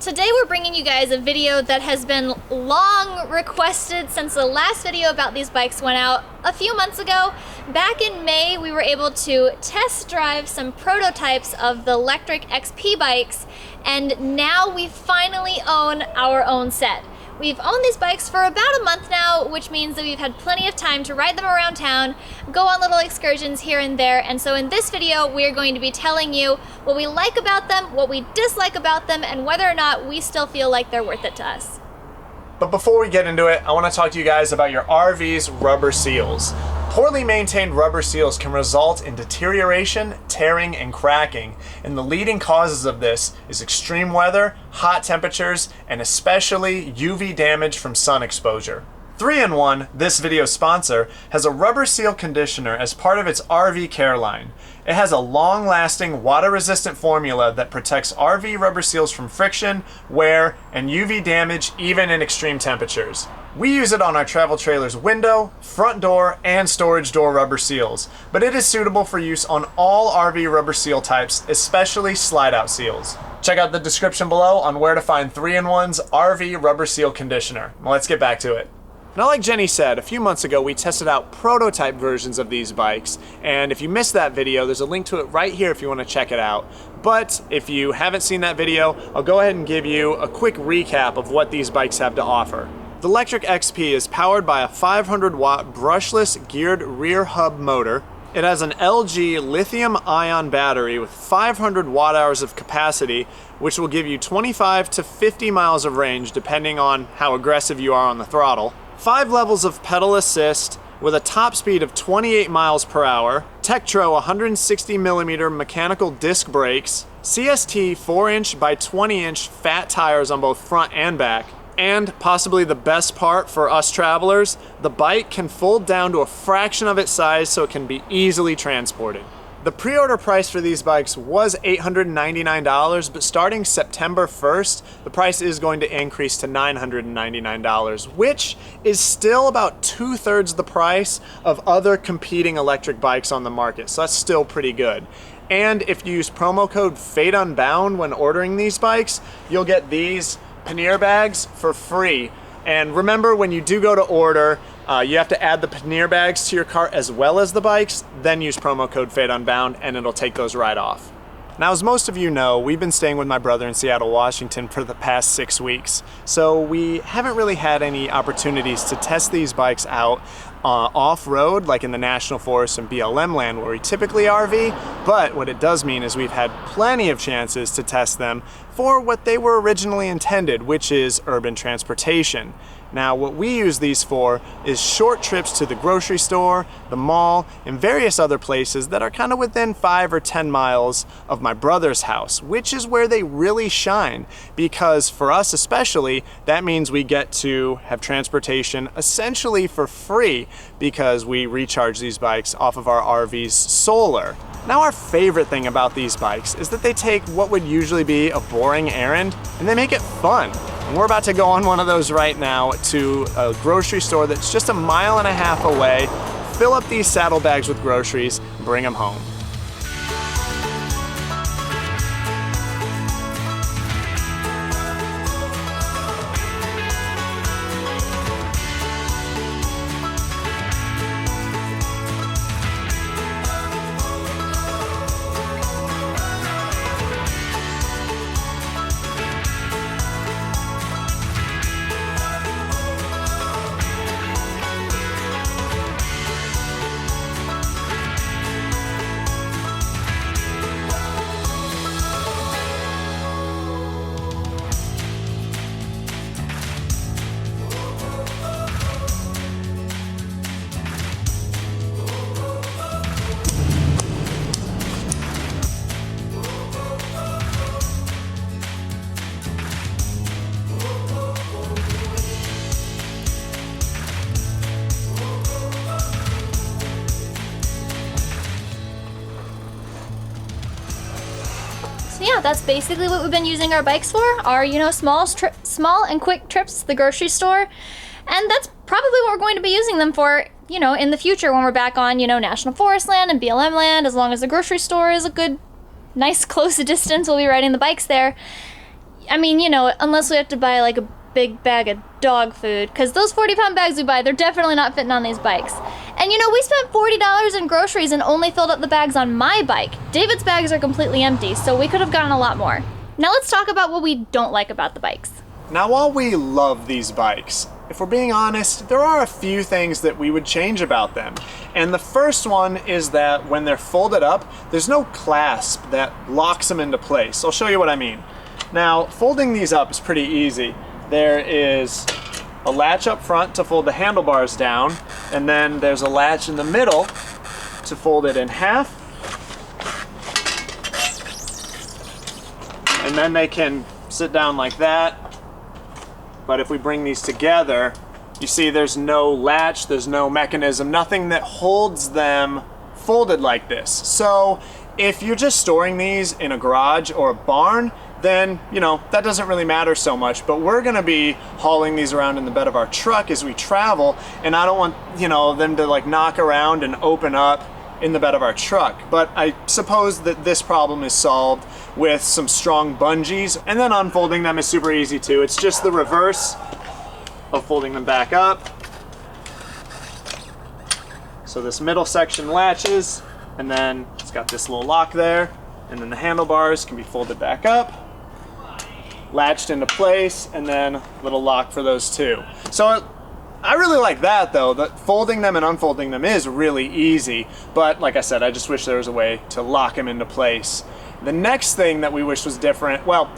Today we're bringing you guys a video that has been long requested since the last video about these bikes went out a few months ago. Back in May, we were able to test drive some prototypes of the Lectric XP bikes, and now we finally own our own set. We've owned these bikes for about a month now, which means that we've had plenty of time to ride them around town, go on little excursions here and there, and so in this video we're going to be telling you what we like about them, what we dislike about them, and whether or not we still feel like they're worth it to us. But before we get into it, I want to talk to you guys about your RV's rubber seals. Poorly maintained rubber seals can result in deterioration, tearing, and cracking, and the leading causes of this is extreme weather, hot temperatures, and especially UV damage from sun exposure. 3-in-1, this video's sponsor, has a rubber seal conditioner as part of its RVcare line. It has a long-lasting, water-resistant formula that protects RV rubber seals from friction, wear, and UV damage even in extreme temperatures. We use it on our travel trailer's window, front door, and storage door rubber seals, but it is suitable for use on all RV rubber seal types, especially slide-out seals. Check out the description below on where to find 3-in-1's RV rubber seal conditioner. Now let's get back to it. Now, like Jenny said, a few months ago we tested out prototype versions of these bikes, and if you missed that video, there's a link to it right here if you want to check it out. But if you haven't seen that video, I'll go ahead and give you a quick recap of what these bikes have to offer. The Lectric XP is powered by a 500-watt brushless geared rear hub motor. It has an LG lithium-ion battery with 500 watt-hours of capacity, which will give you 25 to 50 miles of range depending on how aggressive you are on the throttle. 5 levels of pedal assist with a top speed of 28 miles per hour, Tektro 160mm mechanical disc brakes, CST 4-inch by 20-inch fat tires on both front and back, and possibly the best part for us travelers, the bike can fold down to a fraction of its size so it can be easily transported. The pre-order price for these bikes was $899, but starting September 1st, the price is going to increase to $999, which is still about 2/3 the price of other competing electric bikes on the market, so that's still pretty good. And if you use promo code FATEUNBOUND when ordering these bikes, you'll get these pannier bags for free. And remember, when you do go to order, you have to add the pannier bags to your cart as well as the bikes, then use promo code FATEUNBOUND and it'll take those right off. Now, as most of you know, we've been staying with my brother in Seattle, Washington for the past 6 weeks, so we haven't really had any opportunities to test these bikes out off-road, like in the National Forest and BLM land where we typically RV, but what it does mean is we've had plenty of chances to test them for what they were originally intended, which is urban transportation. Now, what we use these for is short trips to the grocery store, the mall, and various other places that are kind of within 5 or 10 miles of my brother's house, which is where they really shine, because for us especially, that means we get to have transportation essentially for free because we recharge these bikes off of our RV's solar. Now, our favorite thing about these bikes is that they take what would usually be a boring errand and they make it fun. And we're about to go on one of those right now to a grocery store that's just 1.5 miles away, fill up these saddlebags with groceries, and bring them home. Yeah, that's basically what we've been using our bikes for, our, small and quick trips to the grocery store. And that's probably what we're going to be using them for, in the future when we're back on, National Forest land and BLM land. As long as the grocery store is a good, nice, close distance, we'll be riding the bikes there. I mean, you know, unless we have to buy like a big bag of dog food, because those 40-pound bags we buy, they're definitely not fitting on these bikes. And you know, we spent $40 in groceries and only filled up the bags on my bike. David's bags are completely empty, so we could have gotten a lot more. Now let's talk about what we don't like about the bikes. Now, while we love these bikes, if we're being honest, there are a few things that we would change about them. And the first one is that when they're folded up, there's no clasp that locks them into place. I'll show you what I mean. Now, folding these up is pretty easy. There is a latch up front to fold the handlebars down, and then there's a latch in the middle to fold it in half. And then they can sit down like that. But if we bring these together, you see there's no latch, there's no mechanism, nothing that holds them folded like this. So if you're just storing these in a garage or a barn, then, you know, that doesn't really matter so much. But we're gonna be hauling these around in the bed of our truck as we travel, and I don't want, you know, them to like knock around and open up in the bed of our truck. But I suppose that this problem is solved with some strong bungees, and then unfolding them is super easy too. It's just the reverse of folding them back up. So this middle section latches, and then it's got this little lock there, and then the handlebars can be folded back up, latched into place, and then a little lock for those too. So I really like that though, that folding them and unfolding them is really easy, but like I said, I just wish there was a way to lock them into place. The next thing that we wish was different, well,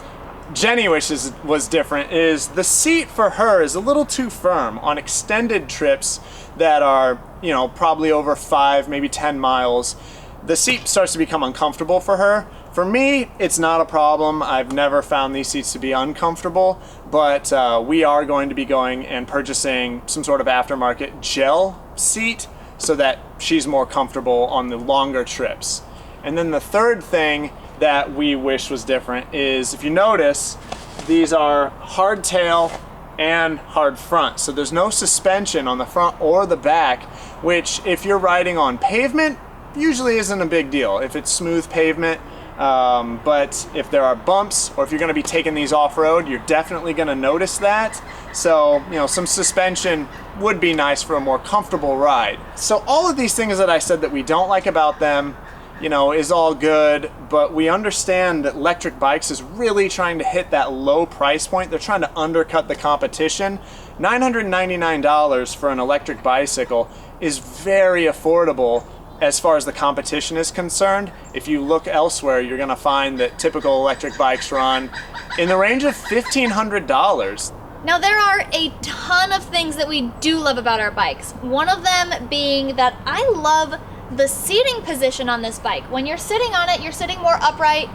Jenny wishes was different, is the seat for her is a little too firm on extended trips that are, you know, probably over 5, maybe 10 miles. The seat starts to become uncomfortable for her. For me, it's not a problem. I've never found these seats to be uncomfortable, but we are going to be going and purchasing some sort of aftermarket gel seat so that she's more comfortable on the longer trips. And then the third thing that we wish was different is, if you notice, these are hardtail and hard front. So there's no suspension on the front or the back, which if you're riding on pavement, usually isn't a big deal if it's smooth pavement. But if there are bumps, or if you're going to be taking these off-road, you're definitely going to notice that. So, you know, some suspension would be nice for a more comfortable ride. So all of these things that I said that we don't like about them, you know, is all good, but we understand that Lectric Bikes is really trying to hit that low price point. They're trying to undercut the competition. $999 for an electric bicycle is very affordable as far as the competition is concerned. If you look elsewhere, you're gonna find that typical electric bikes run in the range of $1,500. Now there are a ton of things that we do love about our bikes. One of them being that I love the seating position on this bike. When you're sitting on it, you're sitting more upright,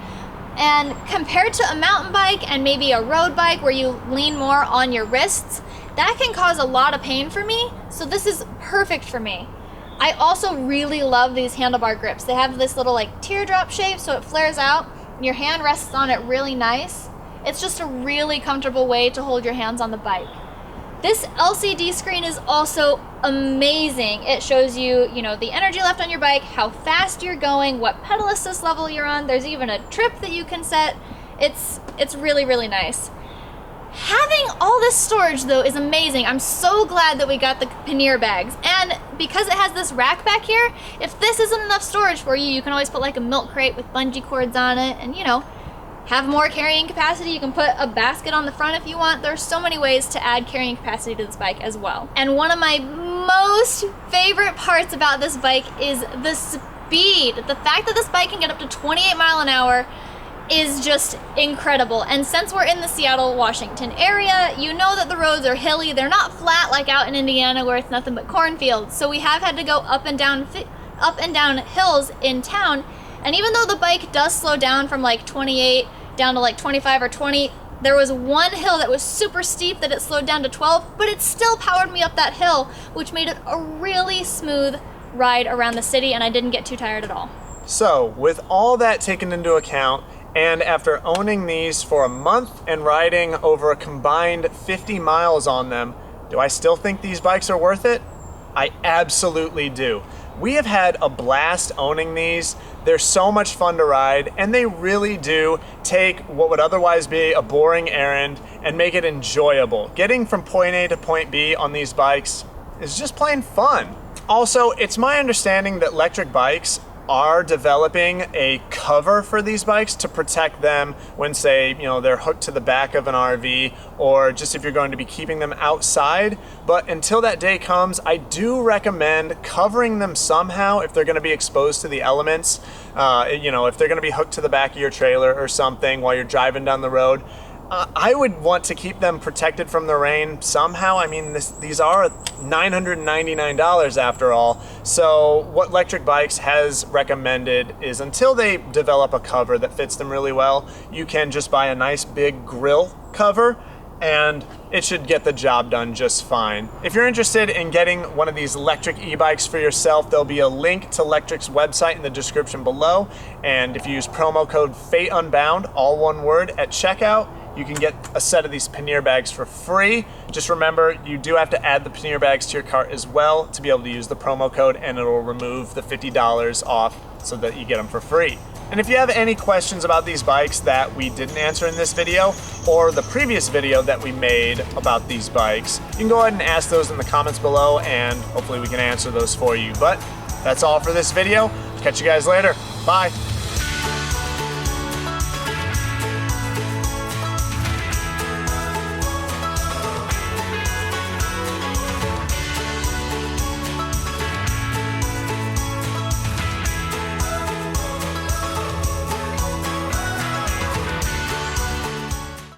and compared to a mountain bike and maybe a road bike where you lean more on your wrists, that can cause a lot of pain for me, so this is perfect for me. I also really love these handlebar grips. They have this little like teardrop shape, so it flares out and your hand rests on it really nice. It's just a really comfortable way to hold your hands on the bike. This LCD screen is also amazing. It shows you, you know, the energy left on your bike, how fast you're going, what pedal assist level you're on. There's even a trip that you can set. It's really, really nice. Having all this storage though is amazing. I'm so glad that we got the pannier bags. And because it has this rack back here, if this isn't enough storage for you, you can always put like a milk crate with bungee cords on it and, you know, have more carrying capacity. You can put a basket on the front if you want. There's so many ways to add carrying capacity to this bike as well. And one of my most favorite parts about this bike is the speed. The fact that this bike can get up to 28 miles an hour is just incredible. And since we're in the Seattle, Washington area, you know that the roads are hilly. They're not flat like out in Indiana where it's nothing but cornfields. So we have had to go up and down hills in town. And even though the bike does slow down from like 28 down to like 25 or 20, there was one hill that was super steep that it slowed down to 12, but it still powered me up that hill, which made it a really smooth ride around the city, and I didn't get too tired at all. So with all that taken into account, and after owning these for a month and riding over a combined 50 miles on them, do I still think these bikes are worth it? I absolutely do. We have had a blast owning these. They're so much fun to ride, and they really do take what would otherwise be a boring errand and make it enjoyable. Getting from point A to point B on these bikes is just plain fun. Also, it's my understanding that Lectric bikes are developing a cover for these bikes to protect them when, say, they're hooked to the back of an RV, or just if you're going to be keeping them outside. But until that day comes, I do recommend covering them somehow if they're going to be exposed to the elements. If they're going to be hooked to the back of your trailer or something while you're driving down the road. I would want to keep them protected from the rain somehow. I mean, these are $999 after all. So what Lectric Bikes has recommended is, until they develop a cover that fits them really well, you can just buy a nice big grill cover and it should get the job done just fine. If you're interested in getting one of these Lectric e-bikes for yourself, there'll be a link to Lectric's website in the description below. And if you use promo code FATEUNBOUND, all one word, at checkout, you can get a set of these pannier bags for free. Just remember, you do have to add the pannier bags to your cart as well to be able to use the promo code, and it'll remove the $50 off so that you get them for free. And if you have any questions about these bikes that we didn't answer in this video, or the previous video that we made about these bikes, you can go ahead and ask those in the comments below, and hopefully we can answer those for you. But that's all for this video. Catch you guys later. Bye.